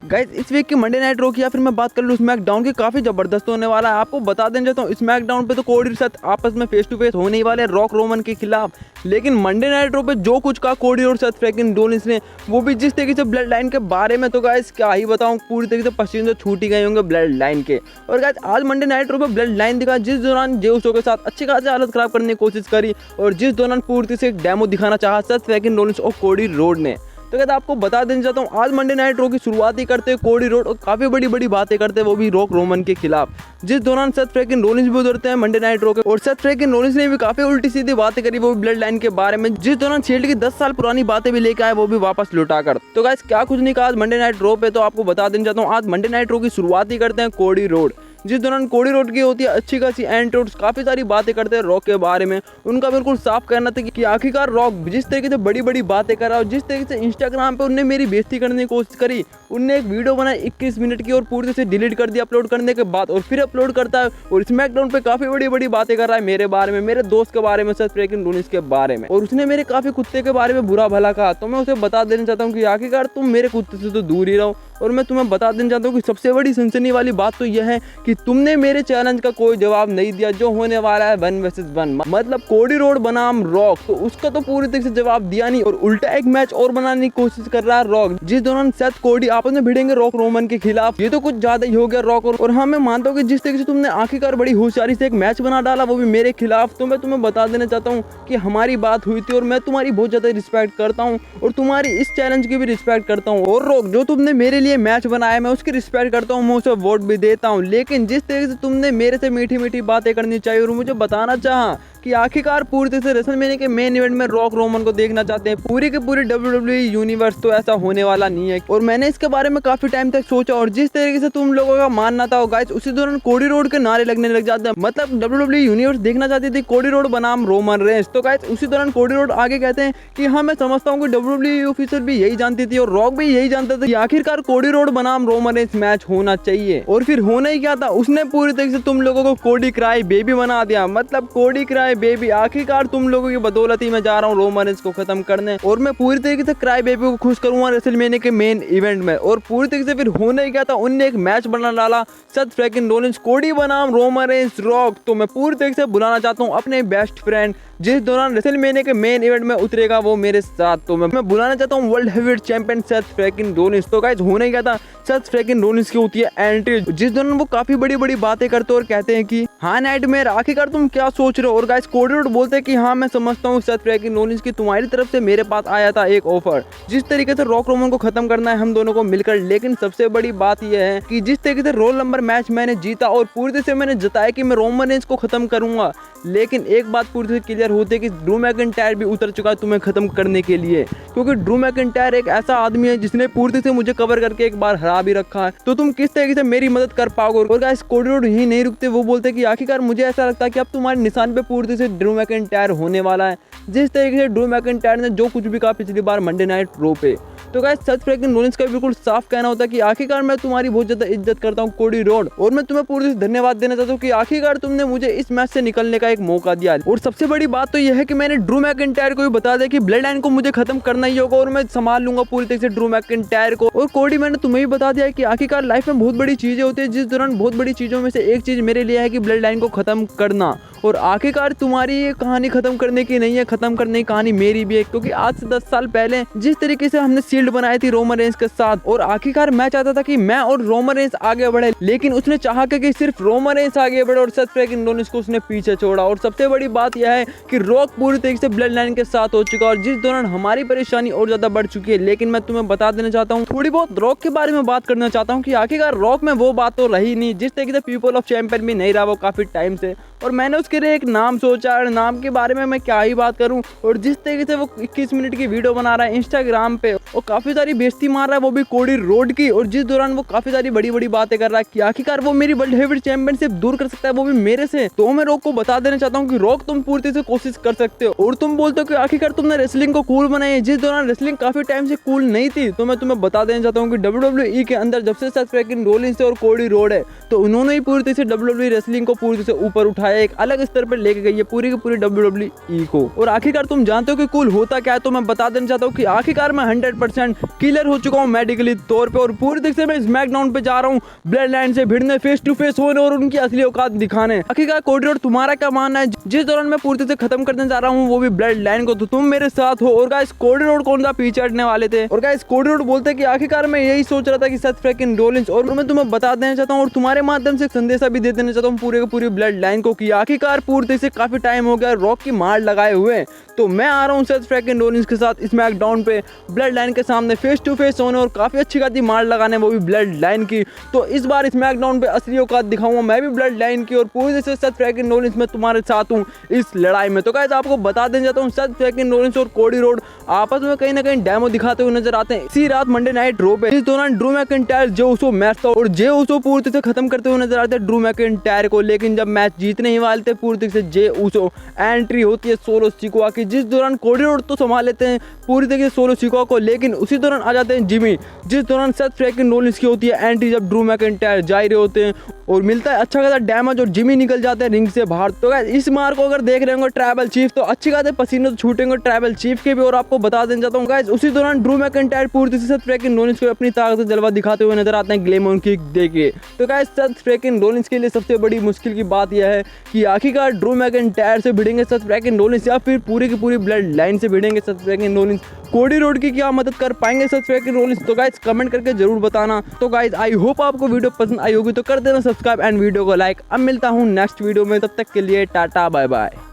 Guys इस week की Monday night raw की या फिर मैं बात कर लूँ स्मैकडाउन की, काफी जबरदस्त होने वाला है। आपको बता देना चाहता हूँ स्मैकडाउन पे तो कोडी और सेथ आपस में फेस टू फेस होने ही वाले रॉक रोमन के खिलाफ, लेकिन मंडे नाइट रॉ पे जो कुछ कहा कोडी और सेथ फ्रीकिंग रोलिंस ने, वो भी जिस तरीके से ब्लड लाइन के बारे में, तो गाइस क्या ही बताऊं, पूरी तरीके से पसीने से छूट ही गए होंगे ब्लड लाइन के। और गाइस आज मंडे नाइट रॉ पे ब्लड लाइन दिखा, जिस दौरान जेउसो के साथ अच्छी खासी हालत खराब करने की कोशिश करी और जिस दौरान पूरी से एक डेमो दिखाना चाहा सेथ फ्रीकिंग रोलिंस और कोडी रोड ने। तो कहते आपको बता देना चाहता हूँ आज मंडे नाइट रॉ की शुरुआत ही करते कोडी रोड और काफी बड़ी बातें करते हैं, वो भी रॉक रोमन के खिलाफ, जिस दौरान सेथ फ्रीकिंग रोलिंस भी उतरते हैं मंडे नाइट रॉ के। और सेथ फ्रीकिंग रोलिंस ने भी काफी उल्टी सीधी बातें करी, वो भी ब्लड लाइन के बारे में, जिस दौरान शील्ड की 10 साल पुरानी बातें भी लेके आए, वो भी वापस लौटा कर। तो गाइस क्या कुछ नहीं कहा आज मंडे नाइट रॉ पे, तो आपको बता देना चाहता हूँ आज मंडे नाइट रॉ की शुरुआत ही करते हैं कोडी रोड, जिस दौरान कोडी रोड की होती है अच्छी खासी एंट्रोड्स, काफी सारी बातें करते हैं रॉक के बारे में। उनका बिल्कुल साफ कहना था कि आखिरकार रॉक जिस तरीके से बड़ी बातें कर रहा है, जिस तरीके से इंस्टाग्राम पे उनने मेरी बेइज्जती करने की कोशिश करी, उनने एक वीडियो बनाई 21 मिनट की और पूरी से डिलीट कर दिया अपलोड करने के बाद, और फिर अपलोड करता है और स्मैकडाउन पे काफी बड़ी बातें कर रहा है मेरे बारे में, मेरे दोस्त के बारे में, सेथ फ्रीकिंग रोलिंस के बारे में, और उसने मेरे काफी कुत्ते के बारे में बुरा भला कहा। तो मैं उसे बता देना चाहता हूँ कि आखिरकार तुम मेरे कुत्ते से तो दूर ही रहो। और मैं तुम्हें बता देना चाहता हूँ कि सबसे बड़ी सनसनी वाली बात तो यह है कि तुमने मेरे चैलेंज का कोई जवाब नहीं दिया, जो होने वाला है 1 वर्सेस 1, मतलब कोडी रोड बनाम रॉक, तो उसका तो पूरी तरीके से जवाब दिया नहीं, और उल्टा एक मैच और बनाने की कोशिश कर रहा है रॉक, जिस दौरान सेथ कोडी आपस में भिड़ेंगे रॉक रोमन के खिलाफ। ये तो कुछ ज्यादा ही हो गया रॉक। और हाँ मैं मानता हूँ कि जिस तरीके से तुमने आखिरकार बड़ी होशियारी से एक मैच बना डाला, वो भी मेरे खिलाफ, तो मैं तुम्हें बता देना चाहता हूँ कि हमारी बात हुई थी और मैं तुम्हारी बहुत ज्यादा रिस्पेक्ट करता हूँ और तुम्हारी इस चैलेंज की भी रिस्पेक्ट करता हूँ। और रॉक जो तुमने मेरे लिए मैच बनाया मैं उसकी रिस्पेक्ट करता हूँ, मैं उसे वोट भी देता हूँ, लेकिन जिस तरीके से तुमने मेरे से मीठी बातें करनी चाहिए और मुझे बताना चाहा कि आखिरकार पूरी तरह से रेसलमेनिया के मेन इवेंट में रॉक रोमन को देखना चाहते हैं, पूरी के पूरी WWE यूनिवर्स, तो ऐसा होने वाला नहीं है। और मैंने इसके बारे में काफी टाइम तक सोचा, और जिस तरीके से तुम लोगों का मानना था गाइस, उसी दौरान कोडी रोड के नारे लगने लग जाते हैं, मतलब WWE यूनिवर्स देखना चाहती थी कोडी रोड बनाम रोमन रेंस। तो गाइस उसी दौरान कोडी रोड आगे कहते हैं कि हाँ मैं समझता हूँ कि WWE ऑफिसर भी यही जानती थी और रॉक भी यही जानता था कि आखिरकार कोडी रोड बनाम रोमन रेंस मैच होना चाहिए। और फिर होना ही क्या था, उसने पूरी तरीके से तुम लोगों को कोडी क्राई बेबी बना दिया, मतलब कोडी क्राई बेबी, आखिरकार तुम लोगों की बदौलत ही मैं जा रहा हूँ रोमन रेंस को खत्म करने, और मैं पूरी तरीके से क्राई बेबी को खुश करूंगा रेसलमेनिया के मेन इवेंट में। और पूरी तरीके से फिर होने ही क्या था, उनने एक मैच बना डाला सेथ फ्रीकिंग रोलिंस कोडी बनाम रोमन रेंस रॉक। तो मैं पूरी तरीके से बुलाना चाहता हूँ अपने बेस्ट फ्रेंड, जिस दौरान रेसलमेनिया के मेन इवेंट में उतरेगा वो मेरे साथ, तो मैं बुलाना चाहता हूँ world heavyweight champion Seth freaking Rollins. तो गाइस होने क्या था, सेथ फ्रीकिंग रोलिंस की होती है एंट्री, जिस दौरान वो काफी बड़ी बातें करते और कहते हैं कि हाँ नाइटमेयर आखिरकार तुम क्या सोच रहे हो। और गाइस कोडी रोड बोलते हैं कि हाँ मैं समझता हूँ सेथ फ्रीकिंग रोलिंस की तुम्हारी तरफ से मेरे पास आया था एक ऑफर, जिस तरीके से रॉक रोमन को खत्म करना है हम दोनों को मिलकर, लेकिन सबसे बड़ी बात यह है कि जिस तरीके से रोल नंबर मैच मैंने जीता और पूरी तरह से मैंने जताया कि मैं रोमन रेंस को खत्म करूंगा, लेकिन एक बात पूरी तरह से क्लियर होती है कि ड्रू मैकिंटायर भी उतर चुका है तुम्हें खत्म करने के लिए, क्योंकि ड्रू मैकिंटायर एक ऐसा आदमी है जिसने पूरी तरह से मुझे कवर करके एक बार हरा भी रखा है, तो तुम किस तरीके से मेरी मदद कर पाओगे। और गाइस कोडी रोड यही नहीं रुकते, वो बोलते हैं कि आखिरकार मुझे ऐसा लगता है कि अब तुम्हारे निशान पे पूरी तरह से ड्रू मैकिंटायर होने वाला है, जिस तरीके से ड्रू मैकिंटायर ने जो कुछ भी कहा पिछली बार मंडे नाइट रॉ पे। तो गाइस सेथ फ्रीकिंग रोलिंस का बिल्कुल साफ कहना होता है कि आखिरकार मैं तुम्हारी बहुत ज्यादा इज्जत करता हूं कोडी रोड, और मैं तुम्हें पूरी तरह से धन्यवाद देना चाहता हूं कि आखिरकार तुमने मुझे इस मैच से निकलने का एक मौका दिया। और सबसे बड़ी बात तो यह है कि मैंने ड्रू मैकिंटायर को भी बता दिया कि ब्लड लाइन को मुझे खत्म करना ही होगा और मैं संभाल लूंगा पूरी तरह से ड्रू मैकिंटायर को। और कोडी मैंने तुम्हें भी बता दिया कि आखिरकार लाइफ में बहुत बड़ी चीजें होती है, जिस दौरान बहुत बड़ी चीजों में से एक चीज मेरे लिए है कि ब्लड लाइन को खत्म करना, और आखिरकार तुम्हारी ये कहानी खत्म करने की नहीं है, खत्म करने की कहानी मेरी भी है, क्योंकि आज से 10 साल पहले जिस तरीके से हमने शील्ड बनाई थी रोमन रेंस के साथ, और आखिरकार मैं चाहता था कि मैं और रोमन रेंस आगे बढ़े, लेकिन उसने चाहा कि सिर्फ रोमन रेंस आगे बढ़े और सेथ फ्रीकिंग रोलिंस को उसने पीछे छोड़ा। और सबसे बड़ी बात यह है कि रॉक पूरी तरीके से ब्लड लाइन के साथ हो चुका है, और जिस दौरान हमारी परेशानी और ज्यादा बढ़ चुकी है। लेकिन मैं तुम्हें बता देना चाहता हूँ, थोड़ी बहुत रॉक के बारे में बात करना चाहता हूँ कि आखिरकार रॉक में वो बात तो रही नहीं, जिस तरीके से पीपल ऑफ चैंपियन भी नहीं रहा वो काफी टाइम से, और मैंने उसके लिए एक नाम सोचा, और नाम के बारे में मैं क्या ही बात करूं। और जिस तरीके से वो 21 मिनट की वीडियो बना रहा है इंस्टाग्राम पे और काफी सारी बेइज्जती मार रहा है वो भी कोडी रोड की, और जिस दौरान वो काफी सारी बड़ी बातें कर रहा है कि आखिरकार वो मेरी वर्ल्ड हेवीवेट चैंपियनशिप दूर कर सकता है, वो भी मेरे से। तो मैं रॉक को बता देना चाहता हूँ कि रॉक तुम पूरी तरह से कोशिश कर सकते हो, और तुम बोलते हो कि आखिरकार तुमने रेसलिंग को कूल बनाई है, जिस दौरान रेसलिंग काफी टाइम से कूल नहीं थी। तो मैं तुम्हें बता देना चाहता हूँ कि WWE के अंदर जब से सेथ फ्रीकिंग रोलिंस और कोडी रोड है, तो उन्होंने ही पूरी तरह से WWE रेसलिंग को पूरी तरह से ऊपर उठाया, एक अलग स्तर पर लेके गई है पूरी की WWE को। और आखिरकार तुम जानते हो कि कूल होता क्या है, तो मैं बता देना चाहता हूँ कि आखिरकार मैं 100% क्लियर हो चुका हूँ मेडिकली तौर पे और पूरी तरीके से मैं स्मैकडाउन पे जा रहा हूँ ब्लड लाइन से भिड़ने, फेस टू फेस होने और उनकी असली औकात दिखाने। आखिरकार कोडी रोड तुम्हारा क्या मानना है? जिस दौरान मैं पूरी तरह से खत्म करने जा रहा हूँ वो भी ब्लड लाइन को, तो तुम मेरे साथ हो। और गाइस कोडी रोड कौन सा पीछे हटने वाले थे? और गाइस कोडी रोड बोलते हैं कि आखिरकार मैं यही सोच रहा था कि सेथ फ्रीकिंग रॉलिंस, और मैं तुम्हें बता देना चाहता हूँ और तुम्हारे माध्यम से संदेशा भी दे देना चाहता हूँ पूरे के पूरी ब्लड लाइन को कि आखिरकार पूरी तरह से काफी टाइम हो गया रॉक की मार लगाए हुए। तो मैं आ रहा हूँ सेथ फ्रीकिंग रॉलिंस के साथ स्मैकडाउन पे ब्लड लाइन के सामने फेस टू फेस होने और काफी अच्छी खासी मार लगाने, वो भी ब्लड लाइन की। तो इस बार स्मैकडाउन पे असली औकात दिखाऊंगा मैं भी ब्लड लाइन की और पूरी तरह से सेथ फ्रीकिंग रॉलिंस में तुम्हारे साथ हूँ इस लड़ाई में। तो गाइस आपको बता देना चाहता हूँ सेथ फ्रीकिंग रॉलिंस और कोडी रोड आपस में कहीं ना कहीं डेमो दिखाते हुए नजर आते हैं इसी रात मंडे नाइट रो पे। इस दौरान ड्रू मैकिंटायर जे उसो मैच था और जे उसो पूरी तरह से खत्म करते हुए नजर आते हैं ड्रू मैकिंटायर को, लेकिन जब मैच जीतने ही वाले थे पूरी तरह से जे उसो एंट्री होती है सोलो सिकोआ की, जिस दौरान कोडी रोड तो संभाल लेते हैं पूरी तरीके से सोलो सिकोआ को, लेकिन उसी दौरान आ जाते हैं जिमी, जिस दौरान सेथ फ्रीकिंग रॉलिंस की होती है एंट्री जब ड्रू मैकिंटायर जा रहे होते हैं और मिलता है अच्छा खासा डैमेज और जिमी निकल जाते हैं रिंग से बाहर। तो गाइस इस मार को अगर देख रहे होंगे ट्राइबल चीफ तो अच्छी खासे पसीने तो छूटेंगे ट्राइबल चीफ के भी। और आपको बता देना चाहता हूँ गाइस उसी दौरान ड्रू मैकिंटायर पूरी तरह से सेथ फ्रीकिंग रॉलिंस को अपनी ताकत से जलवा दिखाते हुए नजर आते हैं ग्लेमोर किक देके। तो गाइस सेथ फ्रीकिंग रॉलिंस के लिए सबसे बड़ी मुश्किल की बात यह है कि आखिरकार ड्रू मैकिंटायर से भिड़ेंगे सेथ फ्रीकिंग रॉलिंस या फिर पूरी की पूरी ब्लड लाइन से भिड़ेंगे सेथ फ्रीकिंग रॉलिंस। कोडी रोड की क्या मदद कर पाएंगे सेथ फ्रीकिंग रॉलिंस? तो गाइस कमेंट करके जरूर बताना। तो गाइस आई होप आपको वीडियो पसंद आई होगी, तो कर देना सब्सक्राइब एंड वीडियो को लाइक। अब मिलता हूँ नेक्स्ट वीडियो में, तब तक के लिए टाटा बाय बाय।